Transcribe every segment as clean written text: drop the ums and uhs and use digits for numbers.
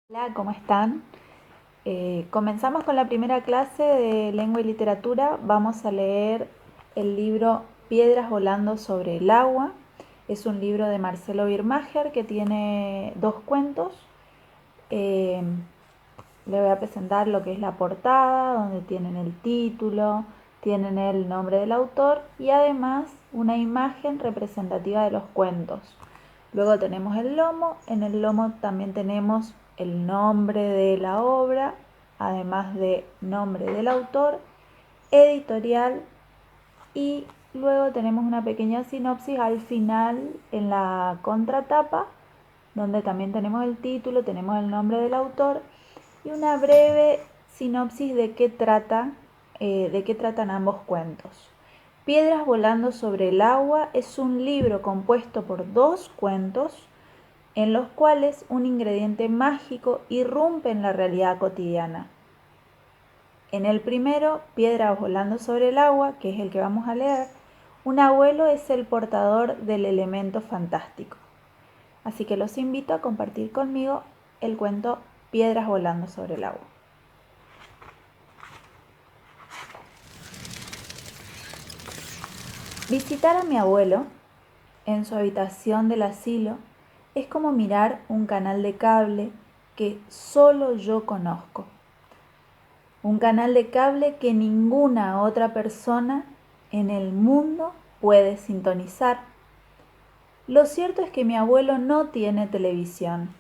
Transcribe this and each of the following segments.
Hola, ¿cómo están? Comenzamos con la primera clase de lengua y literatura. Vamos a leer el libro Piedras volando sobre el agua. Es un libro de Marcelo Birmacher que tiene dos cuentos. Eh, Le voy a presentar lo que es la portada, donde tienen el título, tienen el nombre del autor y además una imagen representativa de los cuentos. Luego tenemos el lomo, en el lomo también tenemos el nombre de la obra, además de nombre del autor, editorial y luego tenemos una pequeña sinopsis al final en la contratapa, donde también tenemos el título, tenemos el nombre del autor y una breve sinopsis de qué tratan ambos cuentos. Piedras volando sobre el agua es un libro compuesto por dos cuentos en los cuales un ingrediente mágico irrumpe en la realidad cotidiana. En el primero, Piedras volando sobre el agua, que es el que vamos a leer, un abuelo es el portador del elemento fantástico. Así que los invito a compartir conmigo el cuento Piedras volando sobre el agua. Visitar a mi abuelo en su habitación del asilo es como mirar un canal de cable que solo yo conozco. Un canal de cable que ninguna otra persona en el mundo puede sintonizar. Lo cierto es que mi abuelo no tiene televisión,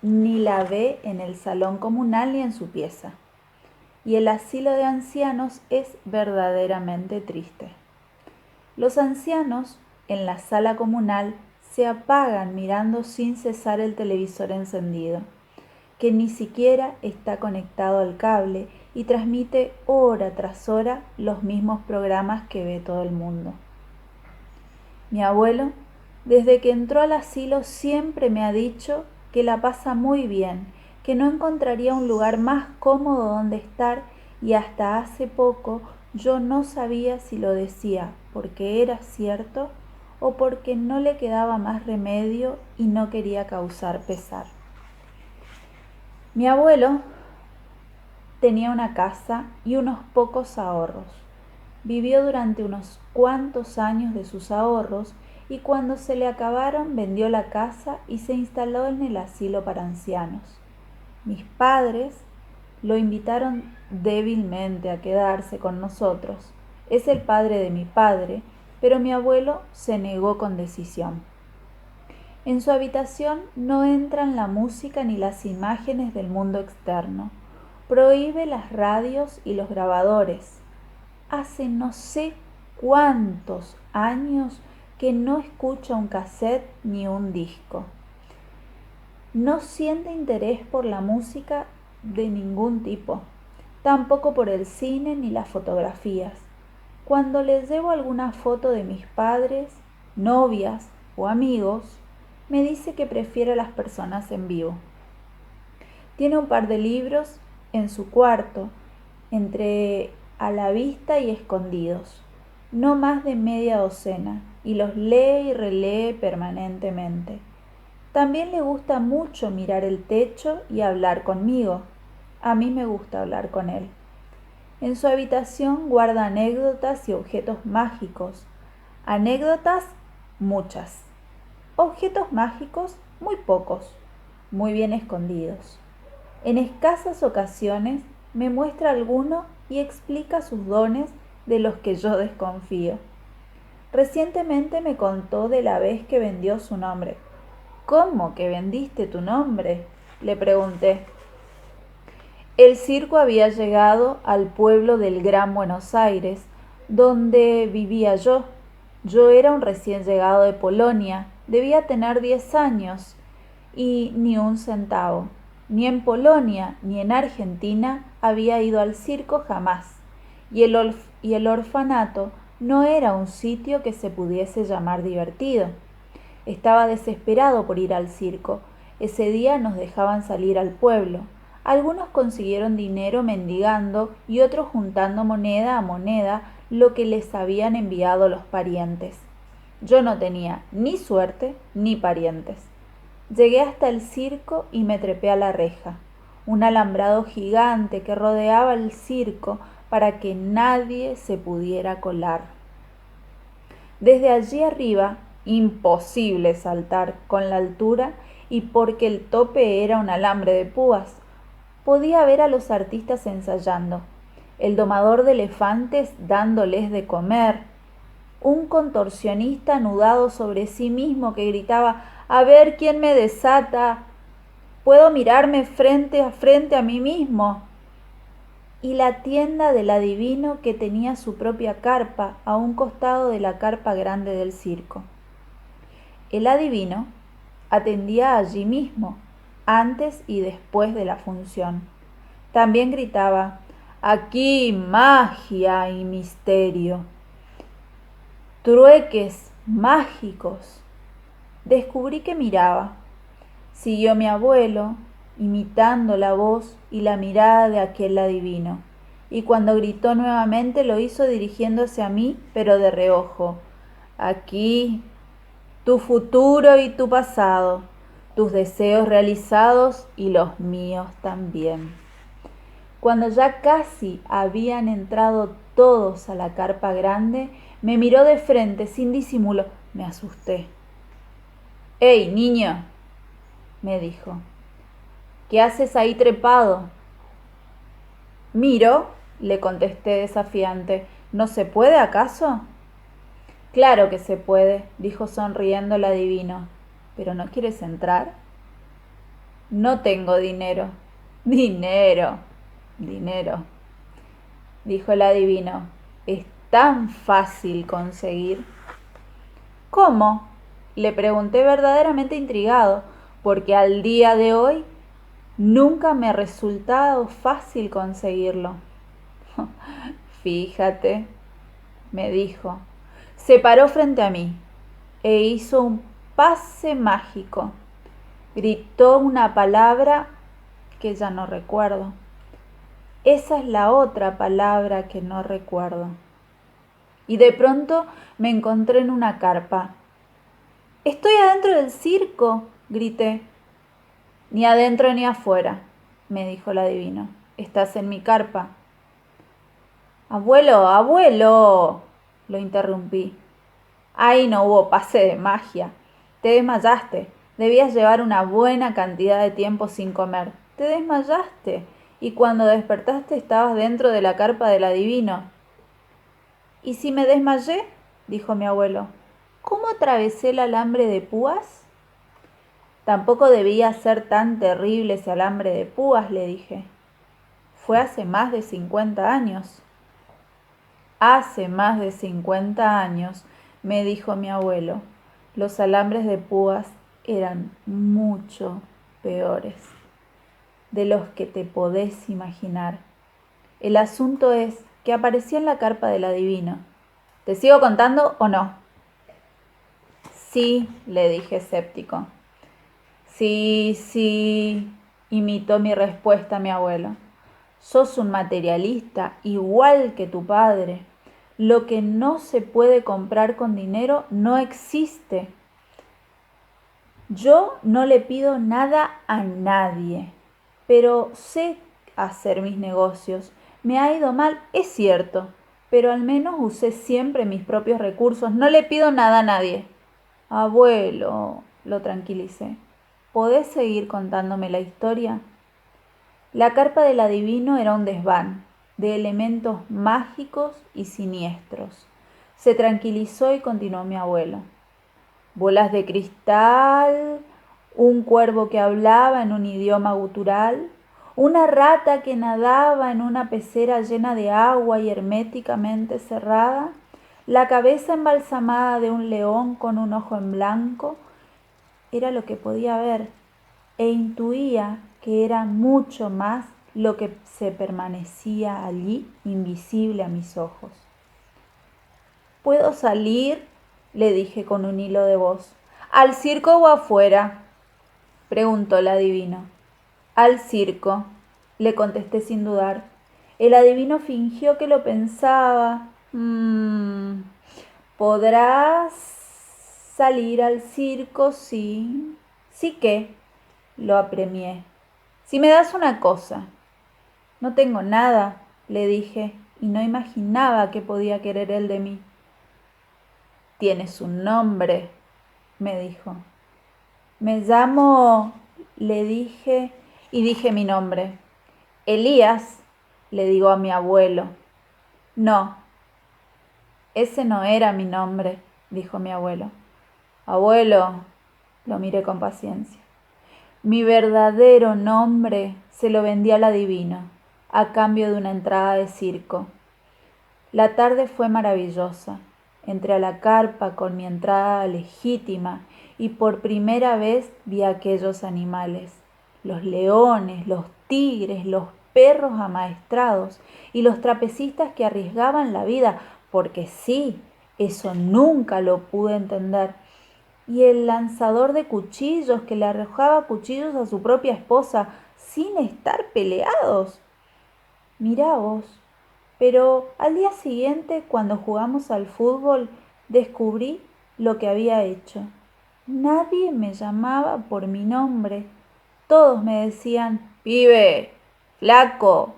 ni la ve en el salón comunal ni en su pieza. Y el asilo de ancianos es verdaderamente triste. Los ancianos en la sala comunal se apagan mirando sin cesar el televisor encendido, que ni siquiera está conectado al cable y transmite hora tras hora los mismos programas que ve todo el mundo. Mi abuelo, desde que entró al asilo, siempre me ha dicho que la pasa muy bien, que no encontraría un lugar más cómodo donde estar y hasta hace poco yo no sabía si lo decía porque era cierto o porque no le quedaba más remedio y no quería causar pesar. Mi abuelo tenía una casa y unos pocos ahorros. Vivió durante unos cuantos años de sus ahorros y cuando se le acabaron vendió la casa y se instaló en el asilo para ancianos. Mis padres lo invitaron débilmente a quedarse con nosotros. Es el padre de mi padre, pero mi abuelo se negó con decisión. En su habitación no entran la música ni las imágenes del mundo externo. Prohíbe las radios y los grabadores. Hace no sé cuántos años que no escucha un cassette ni un disco. No siente interés por la música de ningún tipo, tampoco por el cine ni las fotografías. Cuando le llevo alguna foto de mis padres, novias o amigos, me dice que prefiere a las personas en vivo. Tiene un par de libros en su cuarto, entre a la vista y escondidos, no más de media docena, y los lee y relee permanentemente. También le gusta mucho mirar el techo y hablar conmigo. A mí me gusta hablar con él. En su habitación guarda anécdotas y objetos mágicos. Anécdotas, muchas. Objetos mágicos, muy pocos, muy bien escondidos. En escasas ocasiones me muestra alguno y explica sus dones de los que yo desconfío. Recientemente me contó de la vez que vendió su nombre. ¿Cómo que vendiste tu nombre?, le pregunté. El circo había llegado al pueblo del Gran Buenos Aires, donde vivía yo. Yo era un recién llegado de Polonia, debía tener 10 años y ni un centavo. Ni en Polonia ni en Argentina había ido al circo jamás, y el orfanato no era un sitio que se pudiese llamar divertido. Estaba desesperado por ir al circo. Ese día nos dejaban salir al pueblo. Algunos consiguieron dinero mendigando y otros juntando moneda a moneda lo que les habían enviado los parientes. Yo no tenía ni suerte ni parientes. Llegué hasta el circo y me trepé a la reja, un alambrado gigante que rodeaba el circo para que nadie se pudiera colar. Desde allí arriba, imposible saltar con la altura y porque el tope era un alambre de púas. Podía ver a los artistas ensayando, el domador de elefantes dándoles de comer, un contorsionista anudado sobre sí mismo que gritaba: «A ver quién me desata, puedo mirarme frente a mí mismo», y la tienda del adivino que tenía su propia carpa a un costado de la carpa grande del circo. El adivino atendía allí mismo, antes y después de la función. También gritaba: «Aquí magia y misterio, trueques mágicos». Descubrí que miraba. Siguió mi abuelo, imitando la voz y la mirada de aquel adivino, y cuando gritó nuevamente lo hizo dirigiéndose a mí, pero de reojo: «Aquí, tu futuro y tu pasado, tus deseos realizados y los míos también». Cuando ya casi habían entrado todos a la carpa grande, me miró de frente sin disimulo. Me asusté. «¡Ey, niño!», me dijo. «¿Qué haces ahí trepado?». «Miro», le contesté desafiante. «¿No se puede, acaso?». «Claro que se puede», dijo sonriendo el adivino. «¿Pero no quieres entrar?». «No tengo dinero». «Dinero, dijo el adivino. «Es tan fácil conseguir». «¿Cómo?», le pregunté verdaderamente intrigado, porque al día de hoy nunca me ha resultado fácil conseguirlo. «Fíjate», me dijo. Se paró frente a mí e hizo un pase mágico. Gritó una palabra que ya no recuerdo. Esa es la otra palabra que no recuerdo. Y de pronto me encontré en una carpa. «Estoy adentro del circo», grité. «Ni adentro ni afuera», me dijo el adivino. «Estás en mi carpa». «Abuelo, abuelo», lo interrumpí. «Ahí no hubo pase de magia. Te desmayaste. Debías llevar una buena cantidad de tiempo sin comer. Te desmayaste. Y cuando despertaste estabas dentro de la carpa del adivino». «¿Y si me desmayé?», dijo mi abuelo. «¿Cómo atravesé el alambre de púas?». «Tampoco debía ser tan terrible ese alambre de púas», le dije. «Fue hace más de 50 años». «Hace más de 50 años», me dijo mi abuelo, «los alambres de púas eran mucho peores de los que te podés imaginar. El asunto es que aparecí en la carpa del adivino. ¿Te sigo contando o no?». «Sí», le dije escéptico. Sí, imitó mi respuesta mi abuelo. «Sos un materialista igual que tu padre. Lo que no se puede comprar con dinero no existe. Yo no le pido nada a nadie, pero sé hacer mis negocios. Me ha ido mal, es cierto, pero al menos usé siempre mis propios recursos. No le pido nada a nadie». «Abuelo», lo tranquilicé, «¿podés seguir contándome la historia?». La carpa del adivino era un desván de elementos mágicos y siniestros. Se tranquilizó y continuó mi abuelo. «Bolas de cristal, un cuervo que hablaba en un idioma gutural, una rata que nadaba en una pecera llena de agua y herméticamente cerrada, la cabeza embalsamada de un león con un ojo en blanco». Era lo que podía ver e intuía que era mucho más lo que se permanecía allí invisible a mis ojos. «¿Puedo salir?», le dije con un hilo de voz. «¿Al circo o afuera?», preguntó el adivino. «Al circo», le contesté sin dudar. El adivino fingió que lo pensaba. «Podrás salir al circo, sí, Sí que, lo apremié. Si me das una cosa. No tengo nada, le dije, y no imaginaba qué podía querer él de mí. Tienes un nombre, me dijo. Me llamo, le dije, y dije mi nombre. Elías, le digo a mi abuelo. No, ese no era mi nombre, dijo mi abuelo. Abuelo, lo miré con paciencia. Mi verdadero nombre se lo vendí al adivino, a cambio de una entrada de circo. La tarde fue maravillosa. Entré a la carpa con mi entrada legítima y por primera vez vi a aquellos animales, los leones, los tigres, los perros amaestrados y los trapecistas que arriesgaban la vida, porque sí, eso nunca lo pude entender. Y el lanzador de cuchillos que le arrojaba cuchillos a su propia esposa sin estar peleados. Mirá vos. Pero al día siguiente, cuando jugamos al fútbol, descubrí lo que había hecho. Nadie me llamaba por mi nombre. Todos me decían, pibe, flaco,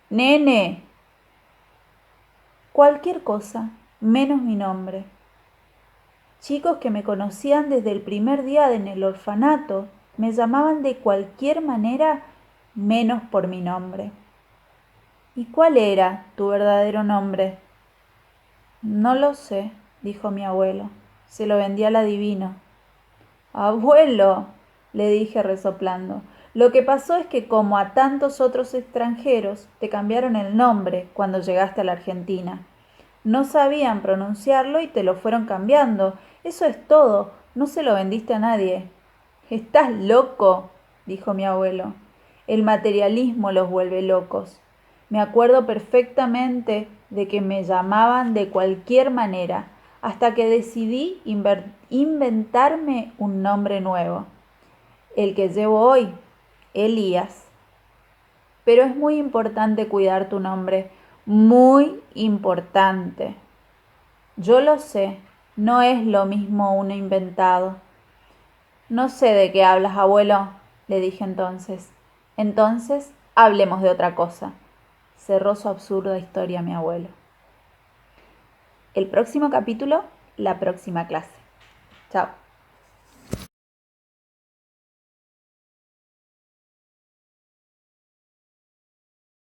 nene, cualquier cosa, menos mi nombre. Chicos que me conocían desde el primer día en el orfanato me llamaban de cualquier manera menos por mi nombre. ¿Y cuál era tu verdadero nombre? No lo sé, dijo mi abuelo. Se lo vendí al adivino. Abuelo, le dije resoplando, lo que pasó es que como a tantos otros extranjeros, te cambiaron el nombre cuando llegaste a la Argentina. No sabían pronunciarlo y te lo fueron cambiando. Eso es todo, no se lo vendiste a nadie. Estás loco, dijo mi abuelo. El materialismo los vuelve locos. Me acuerdo perfectamente de que me llamaban de cualquier manera, hasta que decidí inventarme un nombre nuevo, el que llevo hoy, Elías. Pero es muy importante cuidar tu nombre, muy importante. Yo lo sé, no es lo mismo uno inventado. No sé de qué hablas, abuelo, le dije entonces. Entonces, hablemos de otra cosa. Cerró su absurda historia mi abuelo. El próximo capítulo, la próxima clase. Chao.